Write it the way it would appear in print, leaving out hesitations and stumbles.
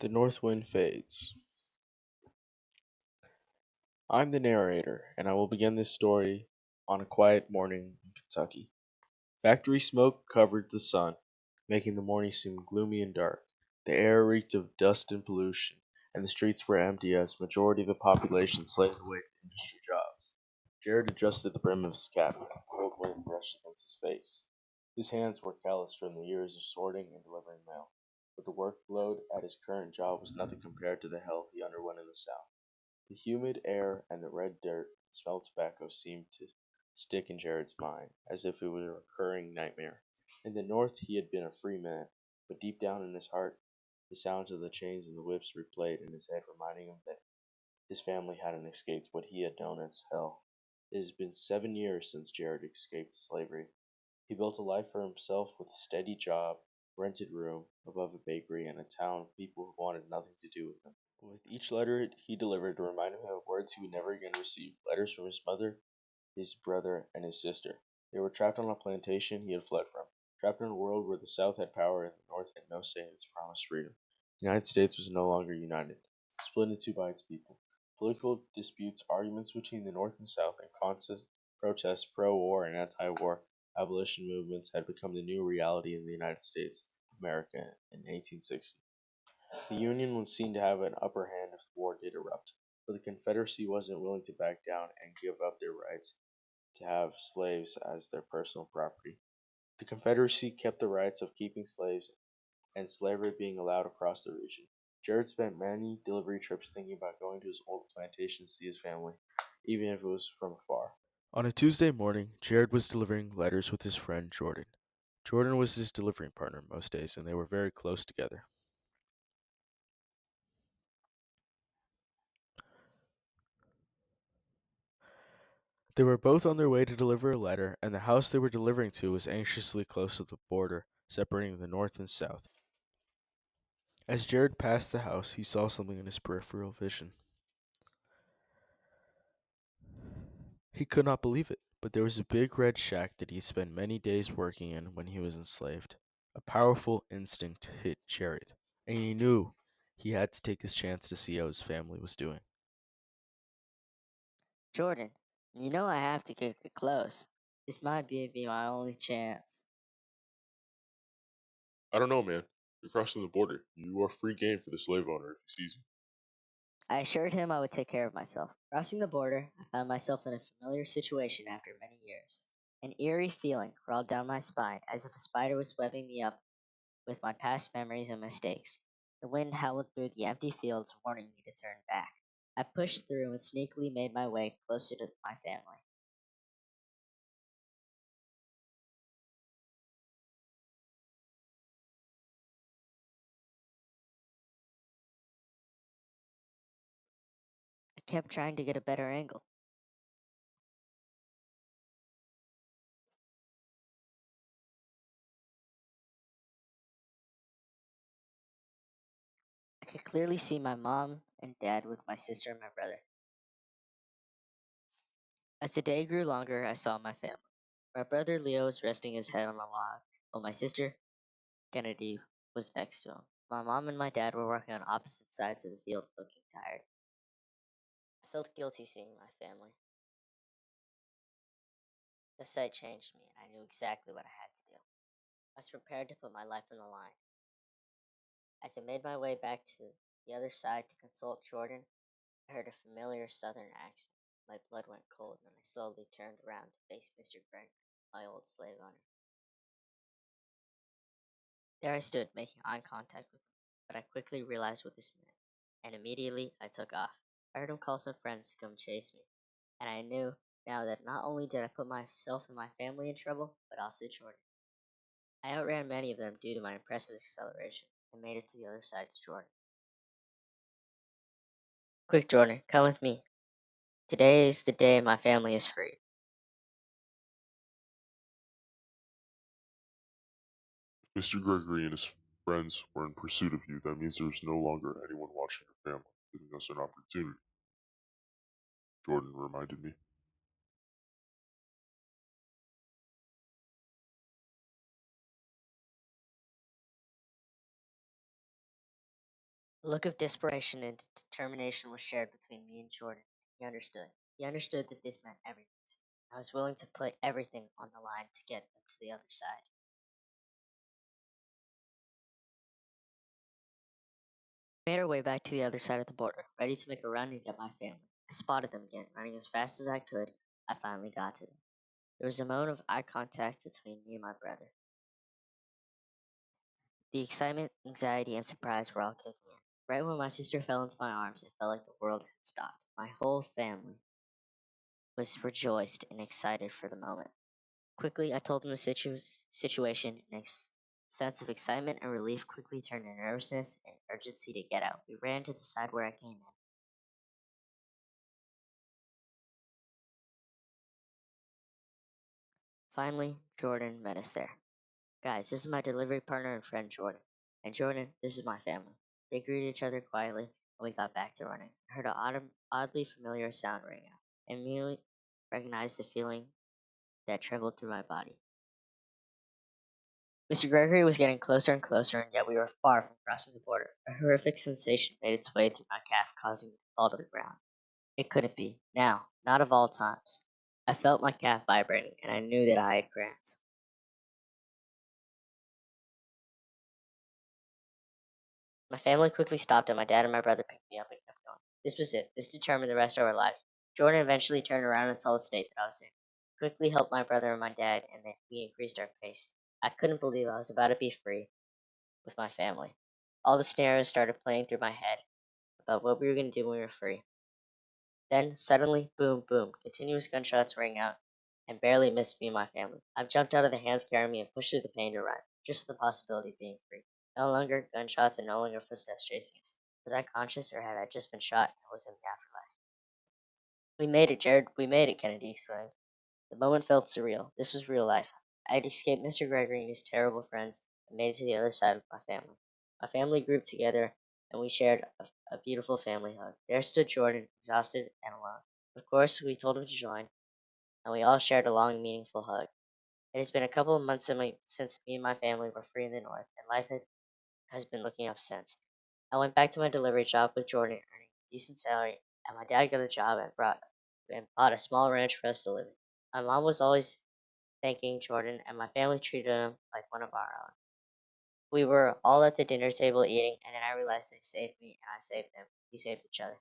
The North Wind Fades. I'm the narrator, and I will begin this story on a quiet morning in Kentucky. Factory smoke covered the sun, making the morning seem gloomy and dark. The air reeked of dust and pollution, and the streets were empty as the majority of the population slaved away at industry jobs. Jared adjusted the brim of his cap as the cold wind brushed against his face. His hands were calloused from the years of sorting and delivering mail, but the workload at his current job was nothing compared to the hell he underwent in the South. The humid air and the red dirt and smell of tobacco seemed to stick in Jared's mind, as if it was a recurring nightmare. In the North he had been a free man, but deep down in his heart the sounds of the chains and the whips replayed in his head, reminding him that his family hadn't escaped what he had known as hell. It has been 7 years since Jared escaped slavery. He built a life for himself with a steady job, rented room above a bakery, and a town of people who wanted nothing to do with him. With each letter he delivered reminded him of words he would never again receive, letters from his mother, his brother, and his sister. They were trapped on a plantation he had fled from, trapped in a world where the South had power and the North had no say in its promised freedom. The United States was no longer united, split into by its people. Political disputes, arguments between the North and South, and constant protests pro-war and anti-war abolition movements had become the new reality in the United States of America in 1860. The Union was seen to have an upper hand if war did erupt, but the Confederacy wasn't willing to back down and give up their rights to have slaves as their personal property. The Confederacy kept the rights of keeping slaves and slavery being allowed across the region. Jared spent many delivery trips thinking about going to his old plantation to see his family, even if it was from afar. On a Tuesday morning, Jared was delivering letters with his friend Jordan. Jordan was his delivering partner most days, and they were very close together. They were both on their way to deliver a letter, and the house they were delivering to was anxiously close to the border separating the North and South. As Jared passed the house, he saw something in his peripheral vision. He could not believe it, but there was a big red shack that he spent many days working in when he was enslaved. A powerful instinct hit Jared, and he knew he had to take his chance to see how his family was doing. Jordan, you know I have to get close. This might be my only chance. I don't know, man. You're crossing the border. You are free game for the slave owner if he sees you. I assured him I would take care of myself. Crossing the border, I found myself in a familiar situation after many years. An eerie feeling crawled down my spine as if a spider was webbing me up with my past memories and mistakes. The wind howled through the empty fields, warning me to turn back. I pushed through and sneakily made my way closer to my family. I kept trying to get a better angle. I could clearly see my mom and dad with my sister and my brother. As the day grew longer, I saw my family. My brother Leo was resting his head on a log, while my sister Kennedy was next to him. My mom and my dad were working on opposite sides of the field, looking tired. I felt guilty seeing my family. The sight changed me, and I knew exactly what I had to do. I was prepared to put my life on the line. As I made my way back to the other side to consult Jordan, I heard a familiar southern accent. My blood went cold, and I slowly turned around to face Mr. Gregory, my old slave owner. There I stood, making eye contact with him, but I quickly realized what this meant, and immediately I took off. I heard him call some friends to come chase me, and I knew now that not only did I put myself and my family in trouble, but also Jordan. I outran many of them due to my impressive acceleration and made it to the other side to Jordan. Quick, Jordan, come with me. Today is the day my family is free. Mr. Gregory and his friends were in pursuit of you. That means there's no longer anyone watching your family, giving us an opportunity, Jordan reminded me. A look of desperation and determination was shared between me and Jordan. He understood. He understood that this meant everything to me. I was willing to put everything on the line to get them to the other side. We made our way back to the other side of the border, ready to make a run and get my family. I spotted them again, running as fast as I could. I finally got to them. There was a moment of eye contact between me and my brother. The excitement, anxiety, and surprise were all kicking in. Right when my sister fell into my arms, it felt like the world had stopped. My whole family was rejoiced and excited for the moment. Quickly, I told them the situation, and sense of excitement and relief quickly turned to nervousness and urgency to get out. We ran to the side where I came in. Finally, Jordan met us there. Guys, this is my delivery partner and friend Jordan. And Jordan, this is my family. They greeted each other quietly, and we got back to running. I heard an oddly familiar sound ring out, and immediately recognized the feeling that trembled through my body. Mr. Gregory was getting closer and closer, and yet we were far from crossing the border. A horrific sensation made its way through my calf, causing me to fall to the ground. It couldn't be. Now, not of all times. I felt my calf vibrating, and I knew that I had cramps. My family quickly stopped, and my dad and my brother picked me up and kept going. This was it. This determined the rest of our lives. Jordan eventually turned around and saw the state that I was in. Quickly helped my brother and my dad, and then we increased our pace. I couldn't believe I was about to be free with my family. All the scenarios started playing through my head about what we were going to do when we were free. Then, suddenly, boom, boom, continuous gunshots rang out and barely missed me and my family. I jumped out of the hands carrying me and pushed through the pain to run, just for the possibility of being free. No longer gunshots and no longer footsteps chasing us. Was I conscious or had I just been shot and was in the afterlife? We made it, Jared. We made it, Kennedy exclaimed. The moment felt surreal. This was real life. I had escaped Mr. Gregory and his terrible friends and made it to the other side with my family. My family grouped together and we shared a beautiful family hug. There stood Jordan, exhausted and alone. Of course, we told him to join, and we all shared a long, meaningful hug. It has been a couple of months since me and my family were free in the north, and has been looking up since. I went back to my delivery job with Jordan, earning a decent salary, and my dad got a job and bought a small ranch for us to live in. My mom was always thanking Jordan, and my family treated him like one of our own. We were all at the dinner table eating, and then I realized they saved me, and I saved them. We saved each other.